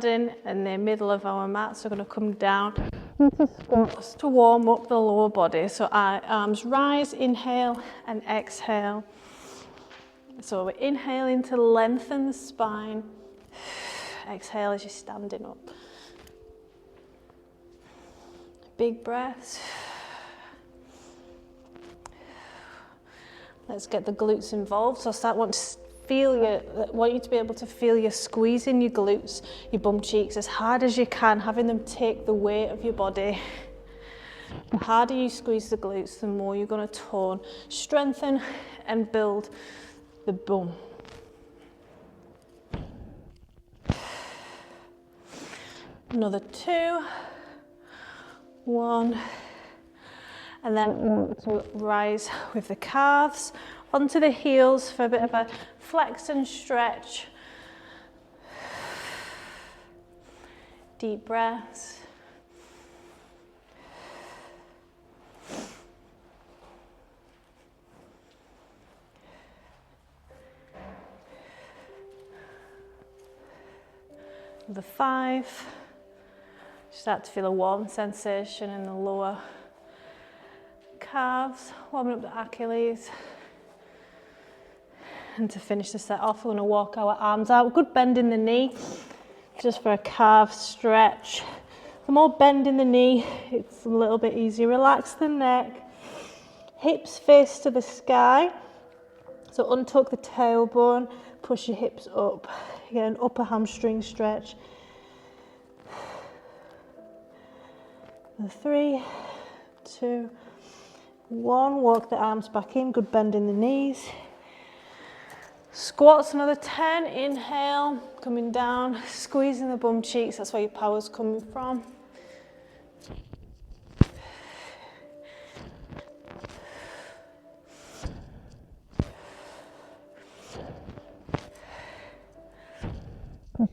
in the middle of our mat, so we're going to come down into squats to warm up the lower body. So our arms rise, inhale and exhale. So we're inhaling to lengthen the spine, exhale as you're standing up. Big breaths. Let's get the glutes involved. So I want you to be able to feel you squeezing your glutes, your bum cheeks as hard as you can, having them take the weight of your body. The harder you squeeze the glutes, the more you're going to tone, strengthen and build the bum. Another 2, 1, and then to rise with the calves onto the heels for a bit of a flex and stretch. Deep breaths. The 5. Start to feel a warm sensation in the lower calves, warming up the Achilles. And to finish the set off, we're going to walk our arms out. Good bend in the knee, just for a calf stretch. The more bend in the knee, it's a little bit easier. Relax the neck, hips face to the sky. So untuck the tailbone, push your hips up. Again, upper hamstring stretch. 3, 2, 1. Walk the arms back in. Good bend in the knees. Squats, another 10. Inhale, coming down, squeezing the bum cheeks. That's where your power's coming from.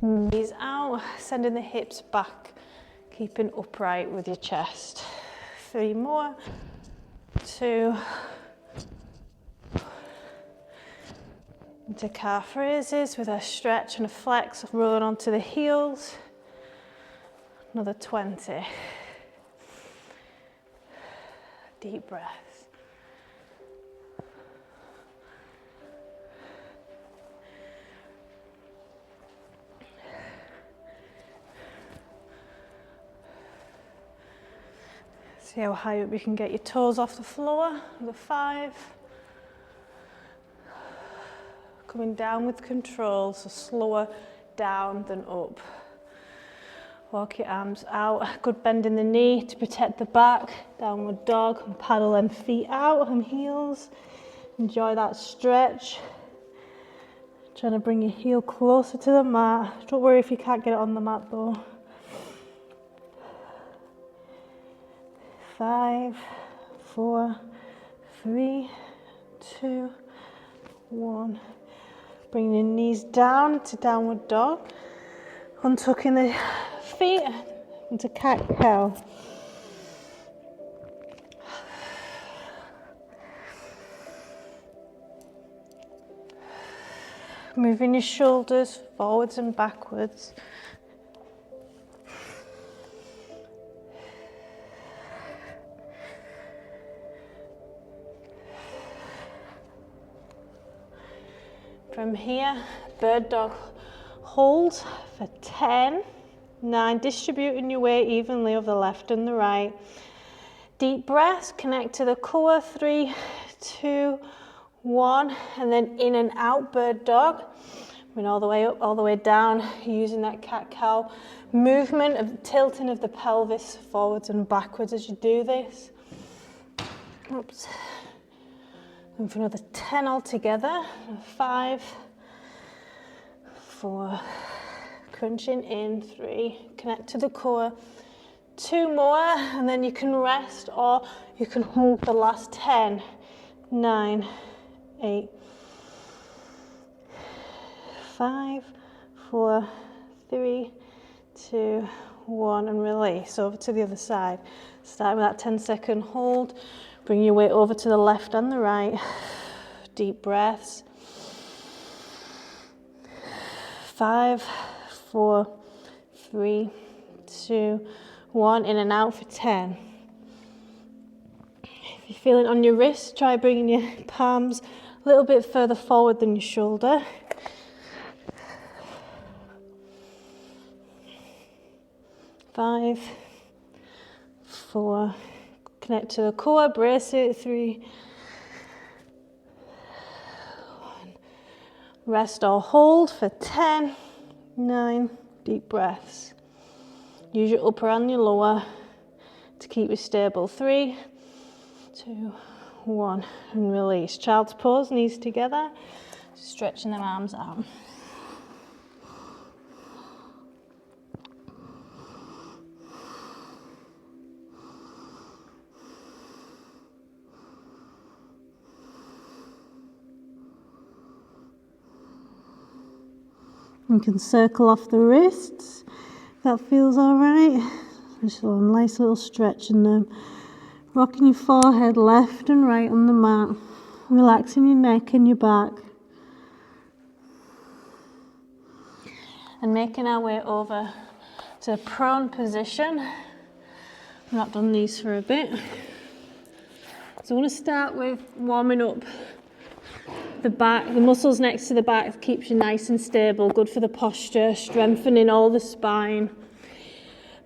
Knees out, sending the hips back, keeping upright with your chest. 3 more. 2. Into calf raises with a stretch and a flex, rolling onto the heels. Another 20. Deep breaths. See how high up you can get your toes off the floor. Another 5. Coming down with control, so slower down than up. Walk your arms out. Good bend in the knee to protect the back. Downward dog, and paddle them feet out and heels. Enjoy that stretch. Trying to bring your heel closer to the mat. Don't worry if you can't get it on the mat though. 5, 4, 3, 2, 1. Bring your knees down to downward dog. Untucking the feet into cat-cow. Moving your shoulders forwards and backwards. From here, bird dog hold for 10, 9, distributing your weight evenly over the left and the right. Deep breaths, connect to the core, 3, 2, 1, and then in and out, bird dog. Bring all the way up, all the way down, using that cat-cow movement of tilting of the pelvis forwards and backwards as you do this. Oops. And for another 10 altogether. 5, 4, crunching in, 3, connect to the core. 2 more, and then you can rest or you can hold the last 10. 9, 8, 5, 4, 3, 2, 1, and release over to the other side. Starting with that 10-second hold. Bring your weight over to the left and the right. Deep breaths. 5, 4, 3, 2, 1. In and out for 10. If you feel it on your wrist, try bringing your palms a little bit further forward than your shoulder. 5, 4, connect to the core, brace it. 3, 1. Rest or hold for 10, 9, deep breaths. Use your upper and your lower to keep you stable. 3, 2, 1, and release. Child's pose, knees together, stretching them arms out. You can circle off the wrists, if that feels all right. Just a nice little stretch in them. Rocking your forehead left and right on the mat. Relaxing your neck and your back. And making our way over to a prone position. I've not done these for a bit. So I want to start with warming up the back, the muscles next to the back. Keeps you nice and stable, good for the posture, strengthening all the spine,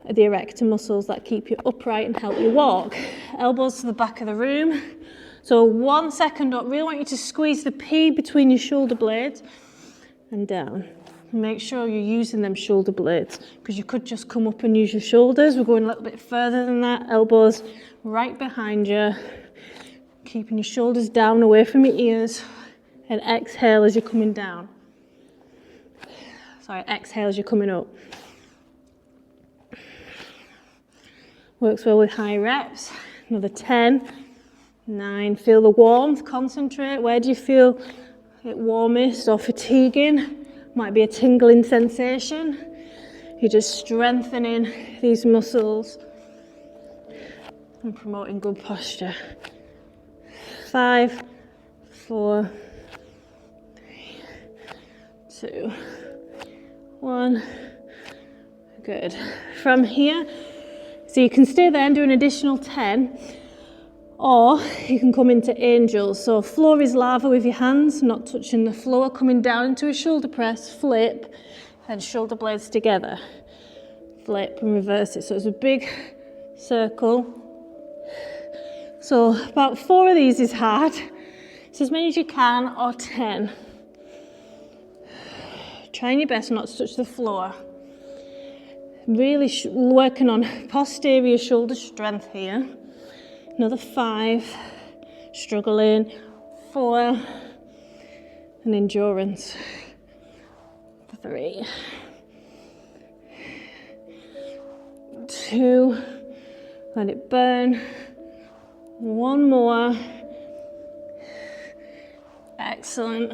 the erector muscles that keep you upright and help you walk. Elbows to the back of the room. So 1 second up, really want you to squeeze the P between your shoulder blades and down. Make sure you're using them shoulder blades, because you could just come up and use your shoulders. We're going a little bit further than that. Elbows right behind you, keeping your shoulders down away from your ears. And exhale as you're coming down. Sorry, exhale as you're coming up. Works well with high reps. Another 10, 9. Feel the warmth, concentrate. Where do you feel it warmest or fatiguing? Might be a tingling sensation. You're just strengthening these muscles and promoting good posture. 5, 4, 2, 1. Good. From here, so you can stay there and do an additional 10, or you can come into angels. So floor is lava with your hands, not touching the floor, coming down into a shoulder press, flip, and shoulder blades together. Flip and reverse it. So it's a big circle. So about 4 of these is hard. So as many as you can, or 10. Trying your best not to touch the floor. Really working on posterior shoulder strength here. Another 5. Struggling. 4. And endurance. 3. 2. Let it burn. 1 more. Excellent.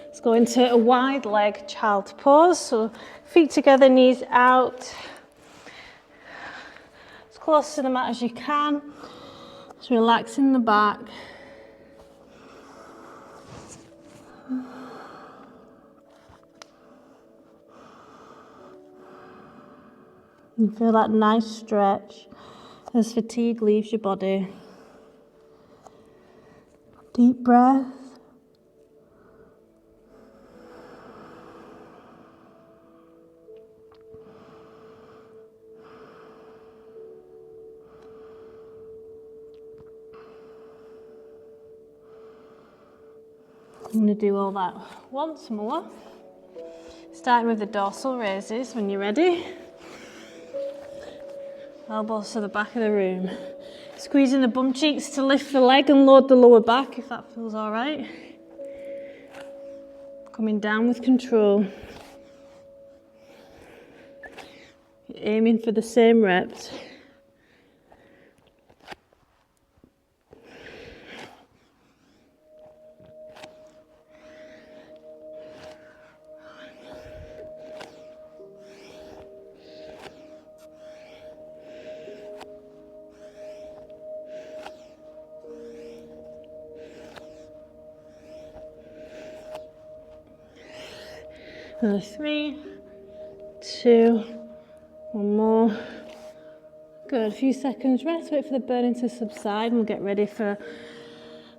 Let's go into a wide leg child pose. So feet together, knees out. As close to the mat as you can. Just relaxing the back. You feel that nice stretch as fatigue leaves your body. Deep breath. I'm going to do all that once more. Starting with the dorsal raises when you're ready. Elbows to the back of the room. Squeezing the bum cheeks to lift the leg and load the lower back if that feels all right. Coming down with control. You're aiming for the same reps. Another 3, 2, One more. Good, a few seconds rest, wait for the burning to subside, and we'll get ready for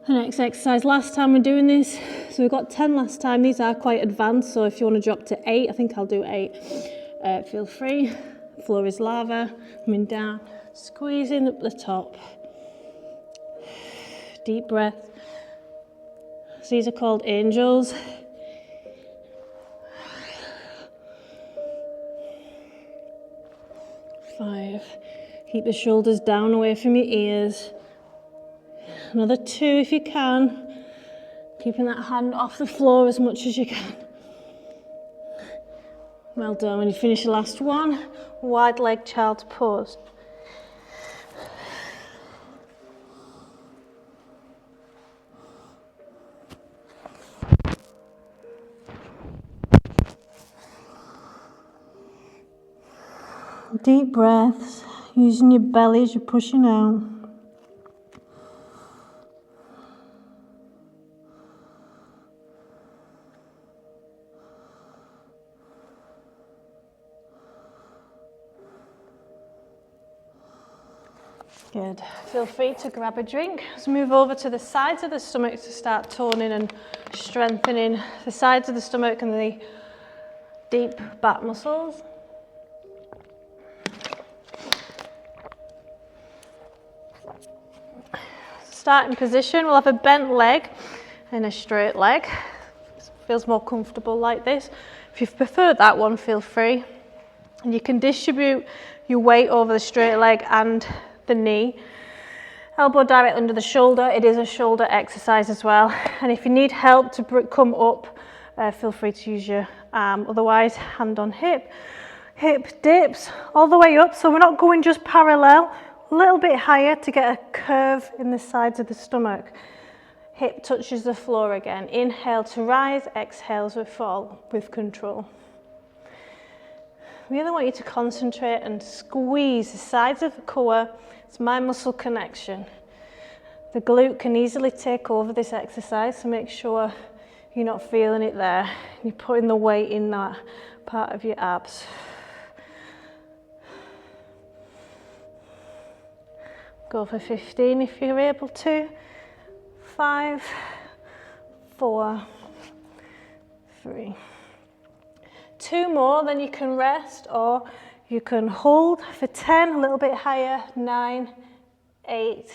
the next exercise. Last time we're doing this, so we got 10 last time. These are quite advanced, so if you want to drop to 8, I think I'll do 8. Feel free. The floor is lava, coming down, squeezing up the top. Deep breath. So these are called angels. Five. Keep the shoulders down away from your ears. Another 2 if you can. Keeping that hand off the floor as much as you can. Well done. When you finish the last one, wide leg child's pose. Deep breaths, using your belly as you're pushing out. Good. Feel free to grab a drink. Let's move over to the sides of the stomach to start toning and strengthening the sides of the stomach and the deep back muscles. Starting position, we'll have a bent leg and a straight leg. Feels more comfortable like this. If you prefer that one, feel free. And you can distribute your weight over the straight leg and the knee. Elbow direct under the shoulder. It is a shoulder exercise as well. And if you need help to come up, feel free to use your arm. Otherwise, hand on hip. Hip dips all the way up. So we're not going just parallel. A little bit higher to get a curve in the sides of the stomach. Hip touches the floor again. Inhale to rise, exhale to fall with control. Really want you to concentrate and squeeze the sides of the core. It's mind muscle connection. The glute can easily take over this exercise, so make sure you're not feeling it there. You're putting the weight in that part of your abs. Go for 15 if you're able to. 5, 4, 3. 2 more, then you can rest, or you can hold for 10, a little bit higher. 9, 8,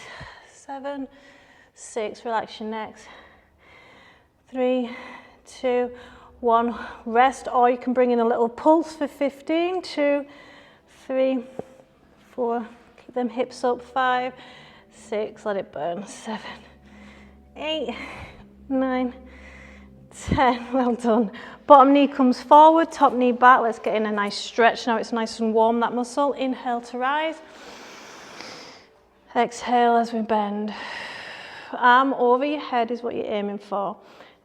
7, 6. Relax your neck. 3, 2, 1. Rest, or you can bring in a little pulse for 15. 2, 3, 4. Keep them hips up. 5, 6. Let it burn. 7, 8, 9, 10. Well done. Bottom knee comes forward, top knee back. Let's get in a nice stretch. Now it's nice and warm, that muscle. Inhale to rise. Exhale as we bend. Arm over your head is what you're aiming for.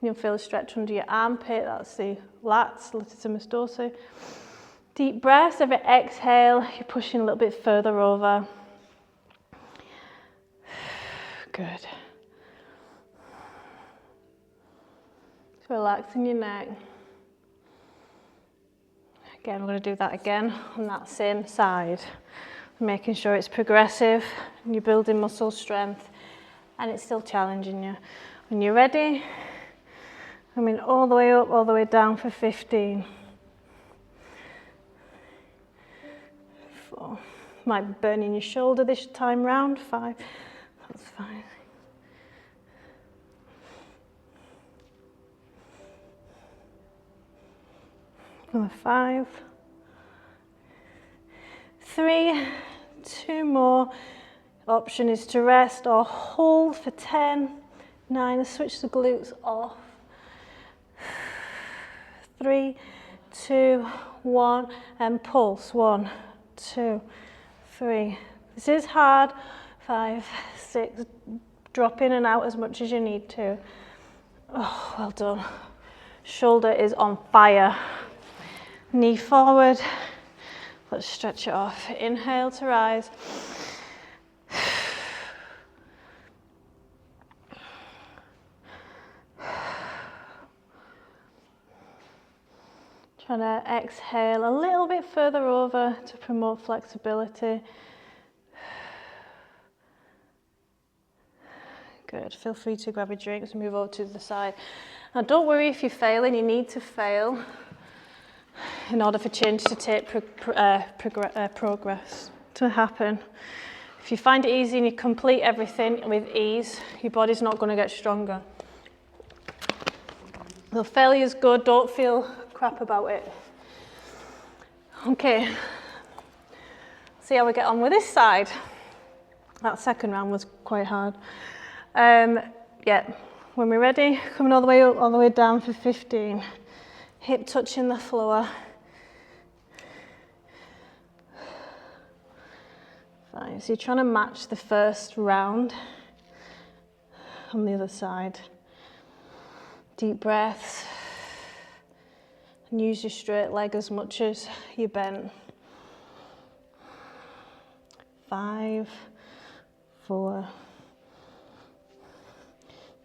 You'll feel a stretch under your armpit. That's the lats, latissimus dorsi. Deep breaths. Every exhale, you're pushing a little bit further over. Good. Just relaxing your neck. Again, we're going to do that again on that same side. Making sure it's progressive and you're building muscle strength and it's still challenging you. When you're ready, coming all the way up, all the way down for 15. 4. Might be burning your shoulder this time round. 5. That's fine. Another 5. 3. 2 more. Option is to rest or hold for 10. 9. Switch the glutes off. 3, 2, 1, and pulse. 1, 2, 3. This is hard. 5, 6. Drop in and out as much as you need to. Oh, well done. Shoulder is on fire. Knee forward. Let's stretch it off. Inhale to rise. Trying to exhale a little bit further over to promote flexibility. Good. Feel free to grab a drink and move over to the side. Now don't worry if you're failing, you need to fail in order for change to take progress to happen. If you find it easy and you complete everything with ease, your body's not going to get stronger. The failure's good, don't feel crap about it. Okay, see how we get on with this side. That second round was quite hard. Yeah, when we're ready, coming all the way up, all the way down for 15. Hip touching the floor. Fine, so you're trying to match the first round on the other side. Deep breaths. And use your straight leg as much as you bent. 5, 4.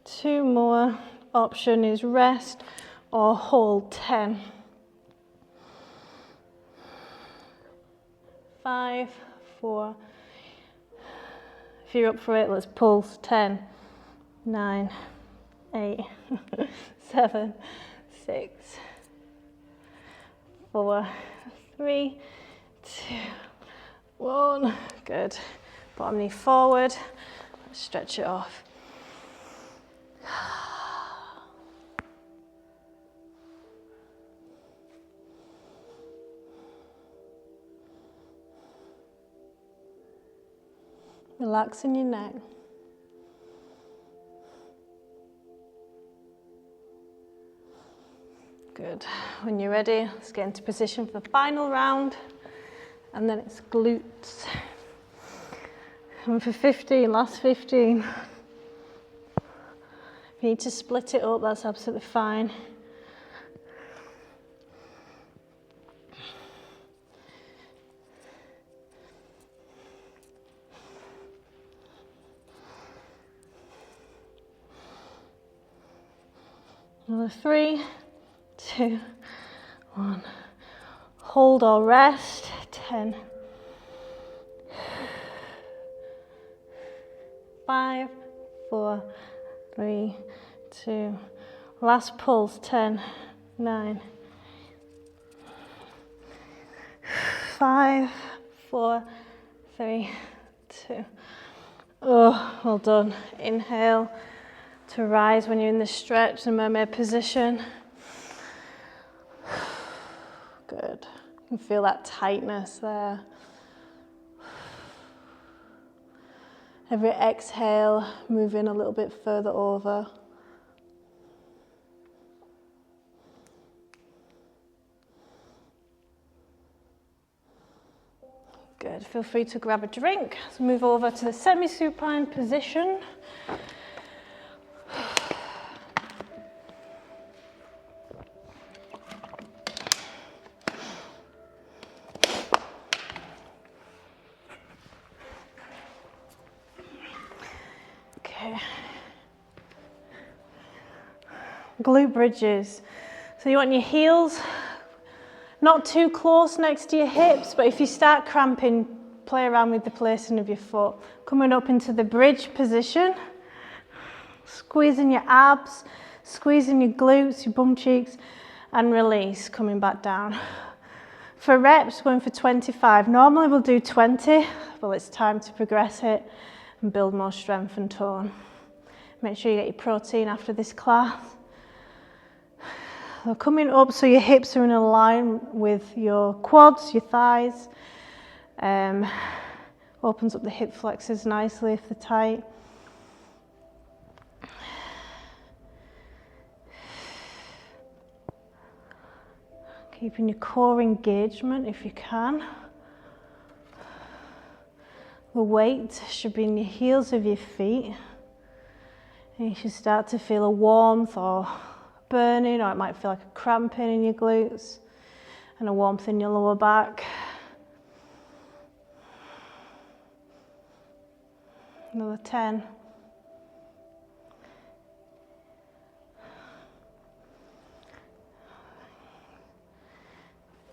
2 more. Option is rest or hold. 10. 5, 4. If you're up for it, let's pulse. 10, 9, 8, 7, 6, 4, 3, 2, 1. Good. Bottom knee forward. Stretch it off. Relaxing your neck. Good. When you're ready, let's get into position for the final round. And then it's glutes. And for 15, last 15. If you need to split it up, that's absolutely fine. Another 3, 2, 1. Hold or rest. 10. 5, 4, 3, 2. Last pulse. 10, 9. 5, 4, 3, 2. Oh, well done. Inhale to rise when you're in the stretch, the mermaid position. Good. You can feel that tightness there. Every exhale, moving a little bit further over. Good. Feel free to grab a drink. Let's move over to the semi-supine position. Glute bridges. So you want your heels not too close next to your hips, but if you start cramping, play around with the placing of your foot. Coming up into the bridge position, squeezing your abs, squeezing your glutes, your bum cheeks, and release, coming back down. For reps, going for 25. Normally we'll do 20, but it's time to progress it and build more strength and tone. Make sure you get your protein after this class. So coming up so your hips are in a line with your quads, your thighs. Opens up the hip flexors nicely if they're tight. Keeping your core engagement if you can. The weight should be in your heels of your feet. And you should start to feel a warmth or burning, or it might feel like a cramping in your glutes and a warmth in your lower back. Another 10.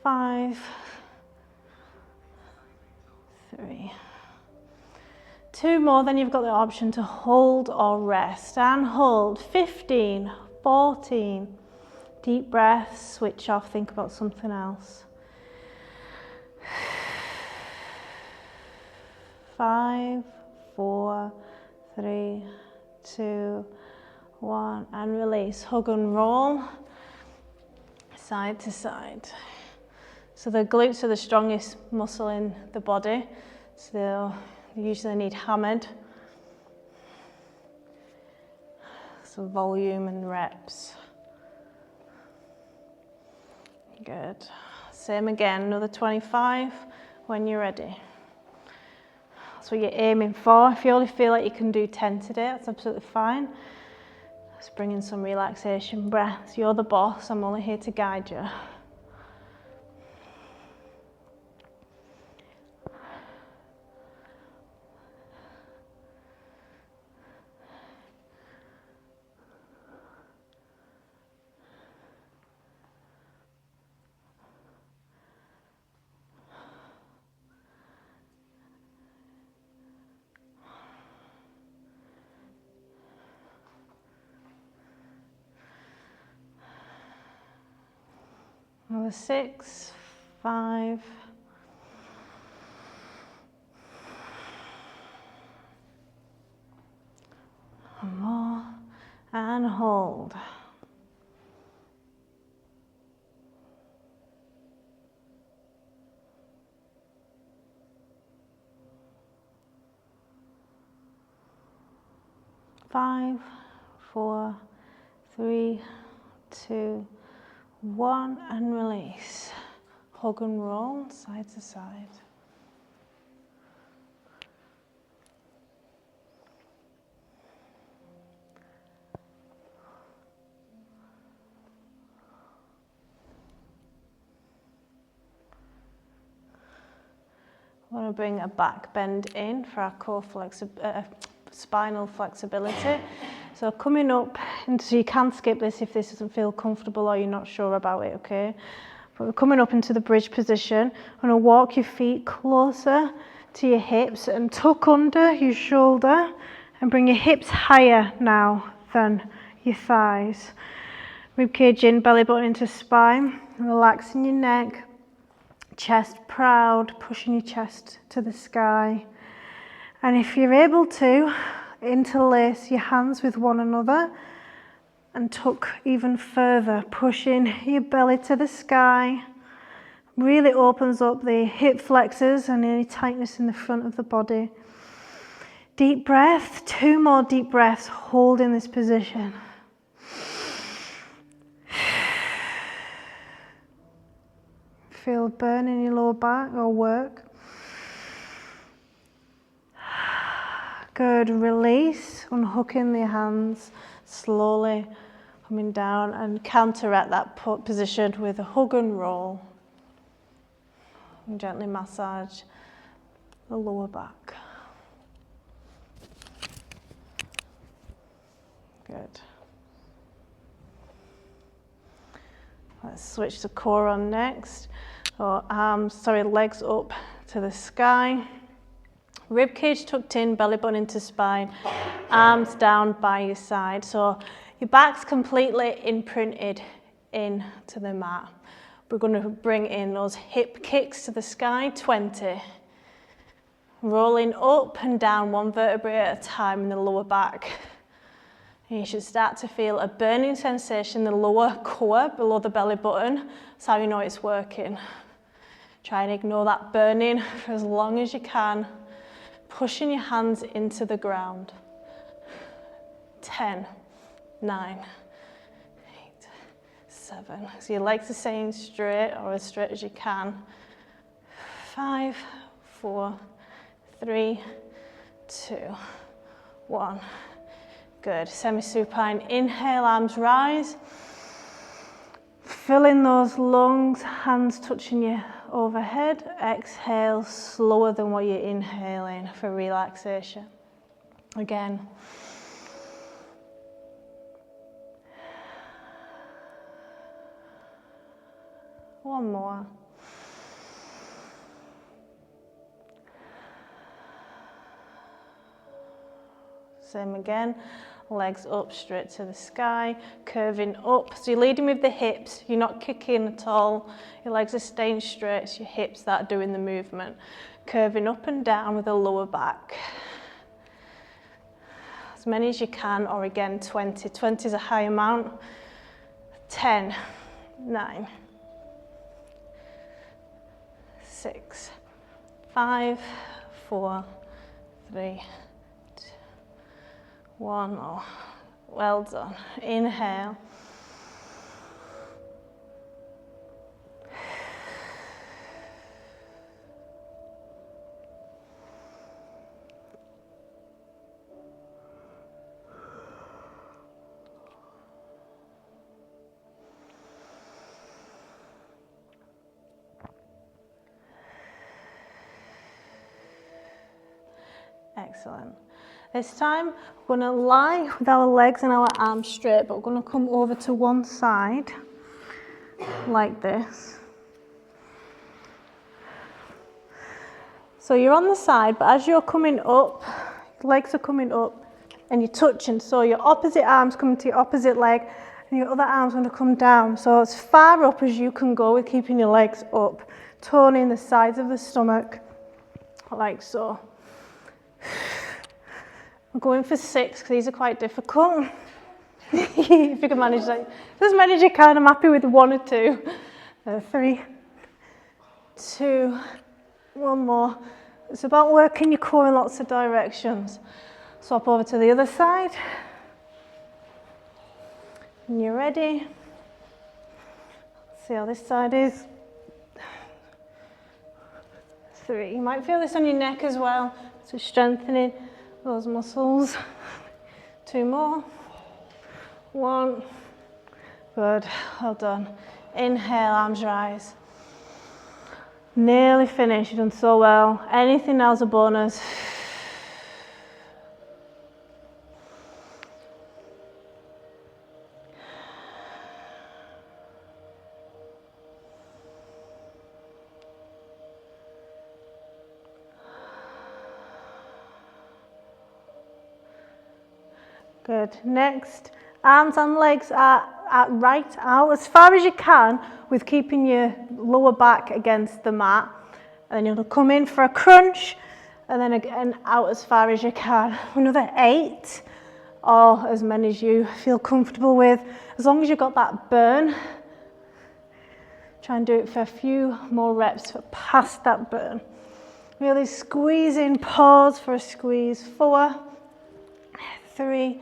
5, 3. 2 more, then you've got the option to hold or rest, and hold. 15, 14. Deep breath, switch off, think about something else. 5, 4, 3, 2, 1, and release. Hug and roll, side to side. So the glutes are the strongest muscle in the body, so they usually need hammered. So volume and reps. Good. Same again, another 25 when you're ready. That's what you're aiming for. If you only feel like you can do 10 today, that's absolutely fine. Just bring in some relaxation breaths. You're the boss, I'm only here to guide you. Another 6, 5. One more, and hold. Five, 4, 3, 2, 1, and release. Hug and roll, side to side. I want to bring a back bend in for our core spinal flexibility. So coming up, and so you can skip this if this doesn't feel comfortable or you're not sure about it, okay? But we're coming up into the bridge position. I'm going to walk your feet closer to your hips and tuck under your shoulder and bring your hips higher now than your thighs. Ribcage in, belly button into spine, relaxing your neck. Chest proud, pushing your chest to the sky. And if you're able to, interlace your hands with one another and tuck even further, pushing your belly to the sky. Really opens up the hip flexors and any tightness in the front of the body. Deep breath, 2 more deep breaths, hold in this position. Feel burn in your lower back or work. Good, release, unhooking the hands, slowly coming down and counteract that position with a hug and roll. And gently massage the lower back. Good. Let's switch the core on next. So legs up to the sky. Ribcage tucked in, belly button into spine, arms down by your side. So your back's completely imprinted into the mat. We're going to bring in those hip kicks to the sky, 20. Rolling up and down 1 vertebrae at a time in the lower back. And you should start to feel a burning sensation in the lower core below the belly button. That's how you know it's working. Try and ignore that burning for as long as you can. Pushing your hands into the ground. 10, 9, 8, 7. So your legs are staying straight or as straight as you can. 5, 4, 3, 2, 1. Good. Semi-supine. Inhale, arms rise. Fill in those lungs, hands touching you overhead. Exhale slower than what you're inhaling for relaxation. Again. One more. Same again, legs up straight to the sky, curving up. So you're leading with the hips, you're not kicking at all. Your legs are staying straight, it's your hips that are doing the movement. Curving up and down with the lower back. As many as you can, or again 20. 20 is a high amount. 10, 9, 6, 5, 4, 3, 2, 1. Oh, well done. Inhale. Excellent. This time we're going to lie with our legs and our arms straight, but we're going to come over to one side like this. So you're on the side, but as you're coming up, legs are coming up and you're touching, so your opposite arm's coming to your opposite leg and your other arm's going to come down. So as far up as you can go with keeping your legs up, toning the sides of the stomach like so. I'm going for 6 because these are quite difficult. If you can manage like as many as you can, I'm happy with 1 or 2. 3, 2, 1 more. It's about working your core in lots of directions. Swap over to the other side. When you're ready, see how this side is. 3. You might feel this on your neck as well, so strengthening those muscles. 2 more. 1. Good, well done. Inhale, arms rise. Nearly finished, you've done so well. Anything else a bonus. Good. Next, arms and legs are right out as far as you can with keeping your lower back against the mat. And then you're going to come in for a crunch and then again out as far as you can. Another 8 or as many as you feel comfortable with. As long as you've got that burn, try and do it for a few more reps past that burn. Really squeeze in, pause for a squeeze. 4, 3,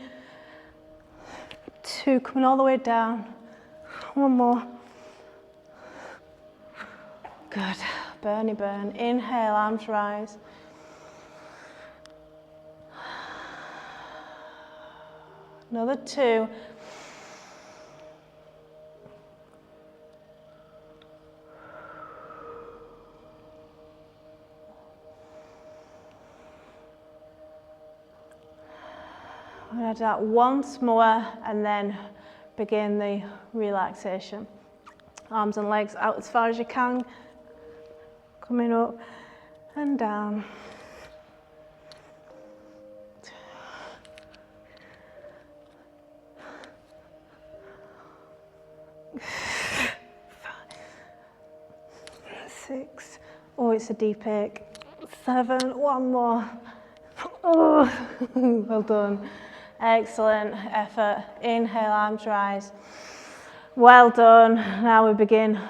2, coming all the way down. 1 more. Good. Burny burn. Inhale, arms rise. Another 2. I'm going to do that once more and then begin the relaxation. Arms and legs out as far as you can. Coming up and down. Six. Oh, it's a deep ache. 7. 1 more. Oh, well done. Excellent effort. Inhale, arms rise. Well done. Now we begin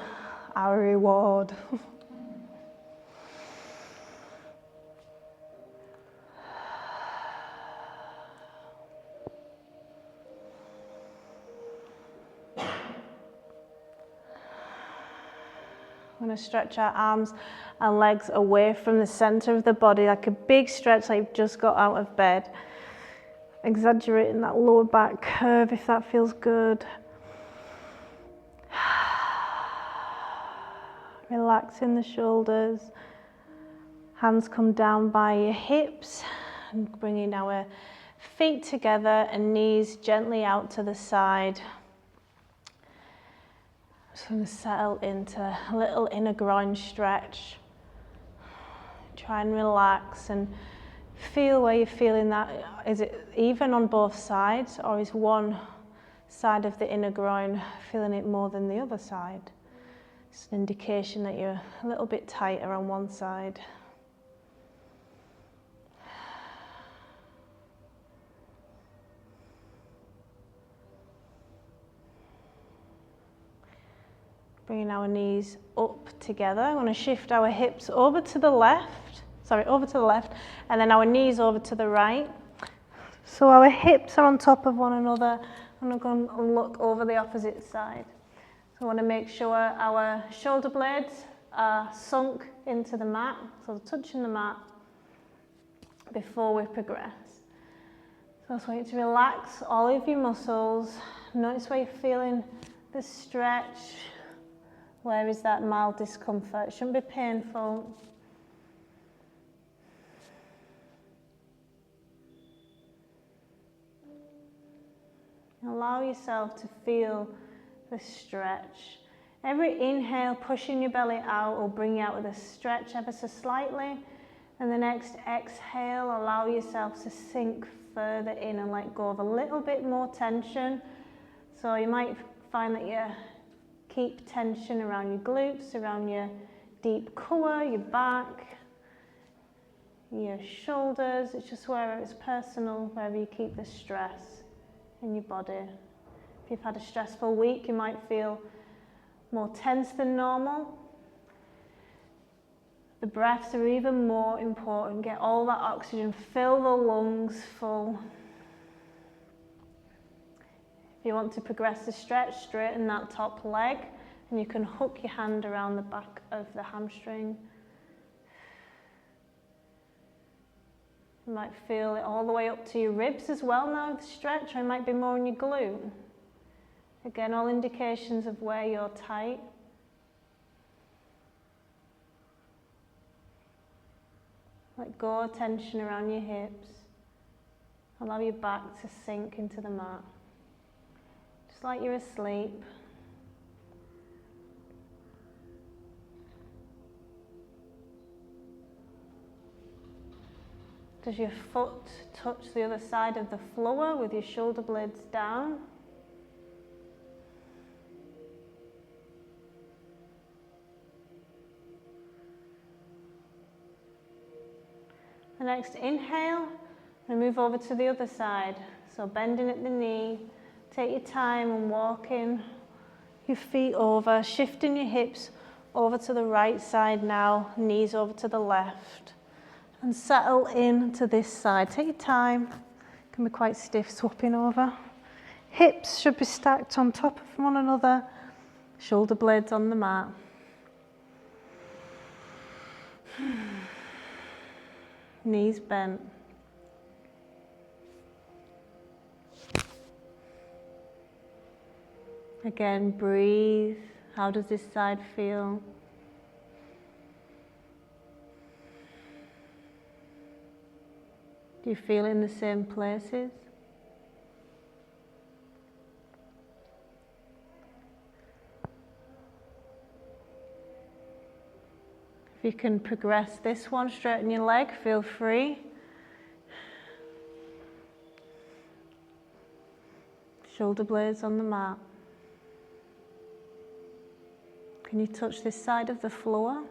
our reward. We're going to stretch our arms and legs away from the center of the body, like a big stretch, like you've just got out of bed. Exaggerating that lower back curve if that feels good. Relaxing the shoulders. Hands come down by your hips and bringing our feet together and knees gently out to the side. Just going to settle into a little inner groin stretch. Try and relax and Feel where you're feeling that. Is it even on both sides, or is one side of the inner groin feeling it more than the other side? It's an indication that you're a little bit tighter on one side. Bringing our knees up together. I want to shift our hips over to the left, and then our knees over to the right. So our hips are on top of one another, and I'm going to look over the opposite side. So I want to make sure our shoulder blades are sunk into the mat, so touching the mat before we progress. So I just want you to relax all of your muscles. Notice where you're feeling the stretch. Where is that mild discomfort? It shouldn't be painful. Allow yourself to feel the stretch. Every inhale, pushing your belly out, will bring you out with a stretch ever so slightly. And the next exhale, allow yourself to sink further in and let go of a little bit more tension. So you might find that you keep tension around your glutes, around your deep core, your back, your shoulders. It's just wherever it's personal, wherever you keep the stress in your body. If you've had a stressful week, you might feel more tense than normal. The breaths are even more important. Get all that oxygen, fill the lungs full. If you want to progress the stretch, straighten that top leg, and you can hook your hand around the back of the hamstring. You might feel it all the way up to your ribs as well now, the stretch, or it might be more in your glute. Again, all indications of where you're tight. Let go of tension around your hips. Allow your back to sink into the mat. Just like you're asleep. Does your foot touch the other side of the floor with your shoulder blades down? The next inhale, and move over to the other side. So bending at the knee, take your time and walking your feet over, shifting your hips over to the right side now, knees over to the left. And settle in to this side. Take your time, it can be quite stiff swapping over. Hips should be stacked on top of one another, shoulder blades on the mat. Knees bent. Again, breathe. How does this side feel? Do you feel in the same places? If you can progress this one, straighten your leg, feel free. Shoulder blades on the mat. Can you touch this side of the floor?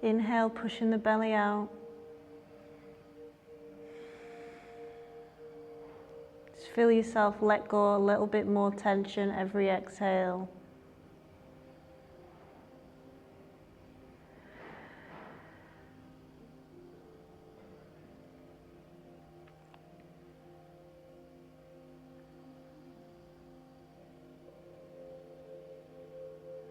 Inhale, pushing the belly out. Just feel yourself let go a little bit more tension every exhale.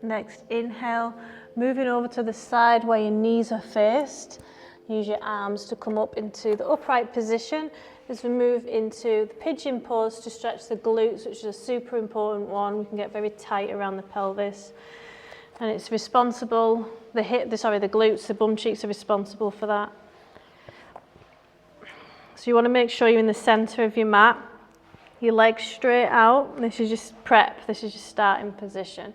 Next, inhale, moving over to the side where your knees are faced. Use your arms to come up into the upright position as we move into the pigeon pose to stretch the glutes, which is a super important one. We can get very tight around the pelvis. And it's responsible, the glutes, the bum cheeks are responsible for that. So you want to make sure you're in the center of your mat. Your legs straight out. This is just prep. This is your starting position.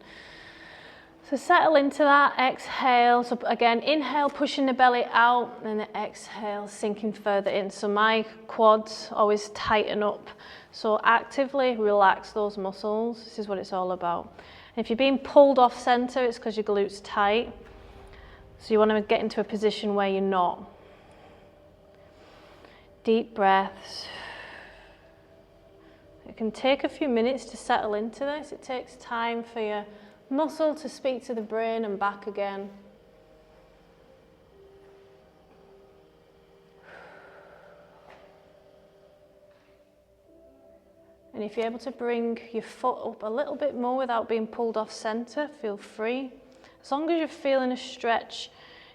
So settle into that, exhale. So again, inhale, pushing the belly out, and then exhale, sinking further in. So my quads always tighten up. So actively relax those muscles. This is what it's all about. And if you're being pulled off center, it's because your glute's tight. So you want to get into a position where you're not. Deep breaths. It can take a few minutes to settle into this. It takes time for your muscle to speak to the brain and back again. And if you're able to bring your foot up a little bit more without being pulled off center, feel free. As long as you're feeling a stretch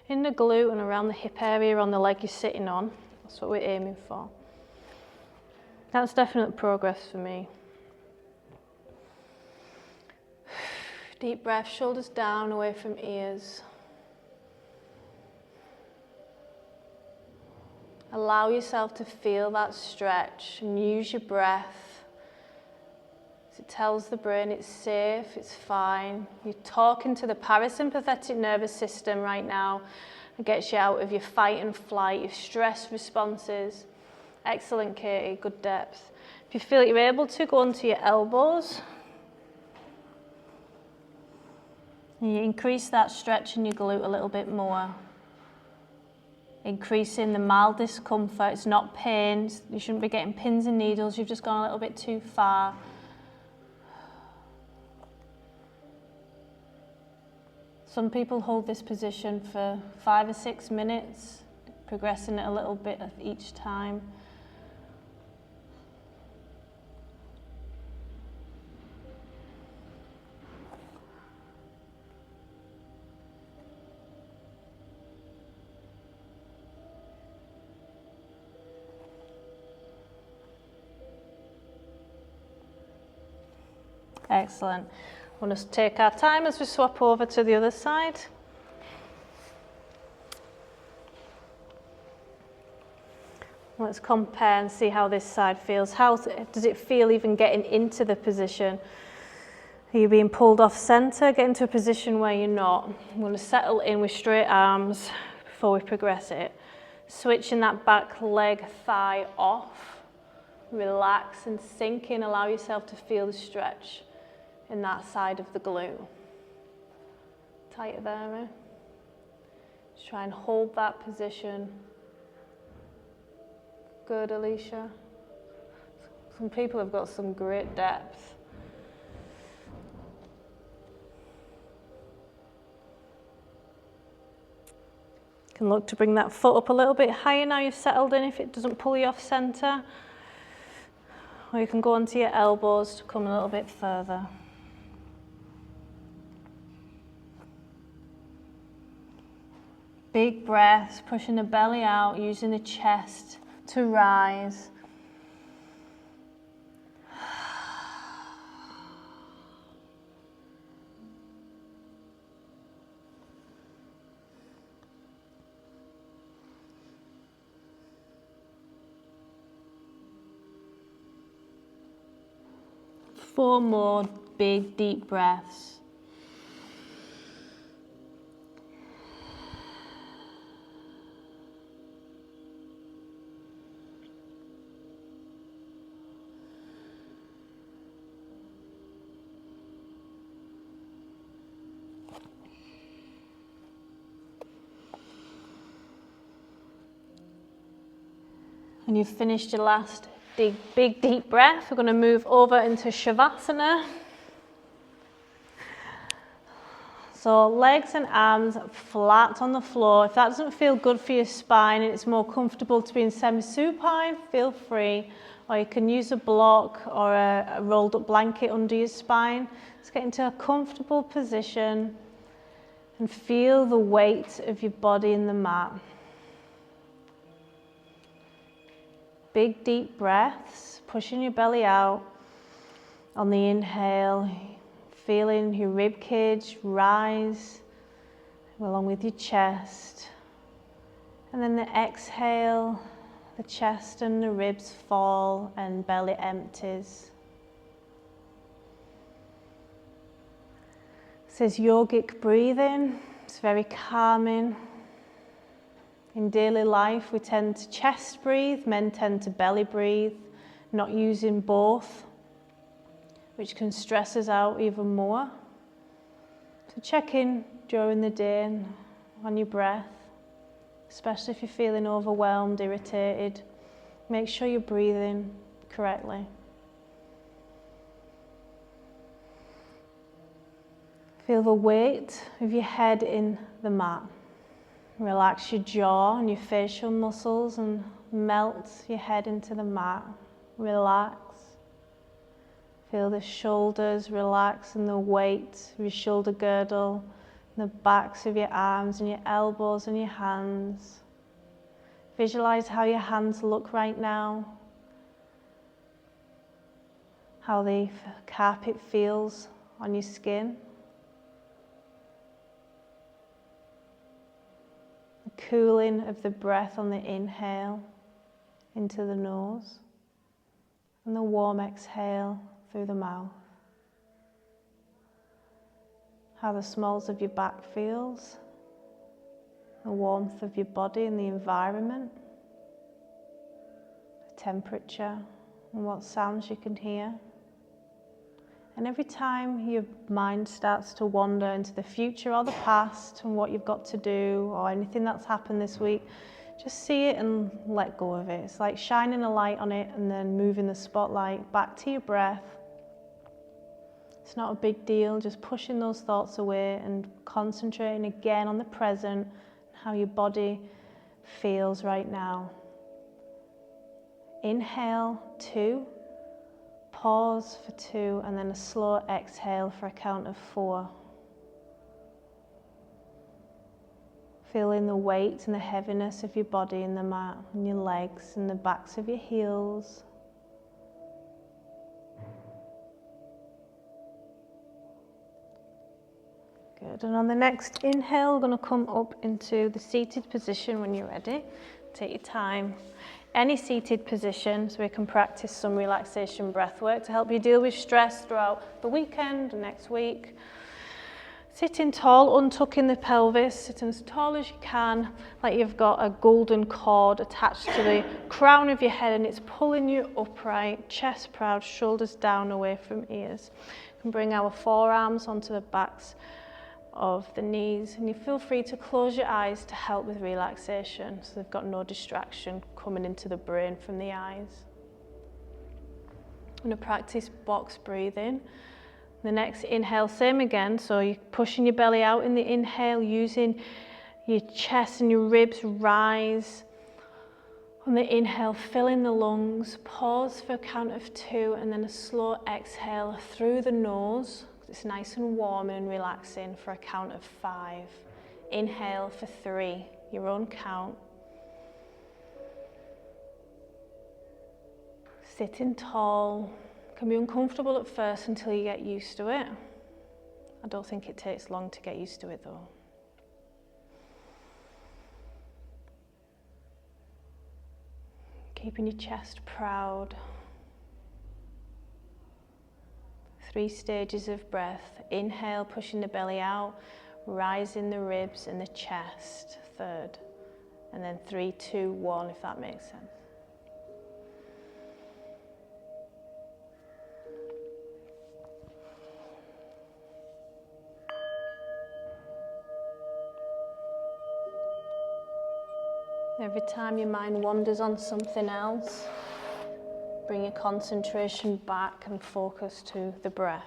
in the glute and around the hip area on the leg you're sitting on, that's what we're aiming for. That's definite progress for me. Deep breath, shoulders down, away from ears. Allow yourself to feel that stretch and use your breath. As it tells the brain it's safe, it's fine. You're talking to the parasympathetic nervous system right now. It gets you out of your fight and flight, your stress responses. Excellent, Katie, good depth. If you feel like you're able to, go onto your elbows. And you increase that stretch in your glute a little bit more. Increasing the mild discomfort. It's not pain. You shouldn't be getting pins and needles. You've just gone a little bit too far. Some people hold this position for 5 or 6 minutes, progressing it a little bit each time. Excellent. We'll just take our time as we swap over to the other side. Let's compare and see how this side feels. How does it feel even getting into the position? Are you being pulled off center? Get into a position where you're not. I'm going to settle in with straight arms before we progress it. Switching that back leg thigh off. Relax and sink in. Allow yourself to feel the stretch in that side of the glute. Tighter there, eh? Just try and hold that position. Good, Alicia. Some people have got some great depth. You can look to bring that foot up a little bit higher now you've settled in if it doesn't pull you off center. Or you can go onto your elbows to come a little bit further. Big breaths, pushing the belly out, using the chest to rise. Four more big, deep breaths. And you've finished your last big deep breath. We're going to move over into Shavasana. So legs and arms flat on the floor. If that doesn't feel good for your spine and it's more comfortable to be in semi-supine, feel free. Or you can use a block or a rolled up blanket under your spine. Let's get into a comfortable position and feel the weight of your body in the mat. Big deep breaths, pushing your belly out. On the inhale, feeling your rib cage rise along with your chest. And then the exhale, The chest and the ribs fall and belly empties. This is yogic breathing. It's very calming. In daily life, we tend to chest breathe, men tend to belly breathe, not using both, which can stress us out even more. So check in during the day on your breath, especially if you're feeling overwhelmed, irritated. Make sure you're breathing correctly. Feel the weight of your head in the mat. Relax your jaw and your facial muscles and melt your head into the mat. Relax. Feel the shoulders relax and the weight of your shoulder girdle, the backs of your arms and your elbows and your hands. Visualize how your hands look right now, how the carpet feels on your skin. The cooling of the breath on the inhale into the nose and the warm exhale through the mouth. How the smalls of your back feels, the warmth of your body and the environment, the temperature and what sounds you can hear. And every time your mind starts to wander into the future or the past and what you've got to do or anything that's happened this week, just see it and let go of it. It's like shining a light on it and then moving the spotlight back to your breath. It's not a big deal, just pushing those thoughts away and concentrating again on the present, how your body feels right now. Inhale, 2, pause for 2, and then a slow exhale for a count of 4. Feeling the weight and the heaviness of your body in the mat, and your legs and the backs of your heels. Good, and on the next inhale, we're going to come up into the seated position when you're ready. Take your time. Any seated position, so we can practice some relaxation breath work to help you deal with stress throughout the weekend and next week. Sitting tall, untucking the pelvis, sitting as tall as you can, like you've got a golden cord attached to the crown of your head and it's pulling you upright, chest proud, shoulders down away from ears. We can bring our forearms onto the backs of the knees, and you feel free to close your eyes to help with relaxation so they've got no distraction coming into the brain from the eyes. I'm going to practice box breathing. The next inhale, same again, so you're pushing your belly out in the inhale, using your chest and your ribs rise. On the inhale, fill in the lungs, pause for a count of 2, and then a slow exhale through the nose. It's nice and warm and relaxing for a count of 5. Inhale for 3, your own count. Sitting tall. Can be uncomfortable at first until you get used to it. I don't think it takes long to get used to it though. Keeping your chest proud. 3 stages of breath. Inhale, pushing the belly out, rising the ribs and the chest, 3rd. And then 3, 2, 1, if that makes sense. Every time your mind wanders on something else, bring your concentration back and focus to the breath.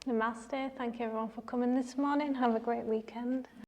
Namaste. Thank you everyone for coming this morning. Have a great weekend.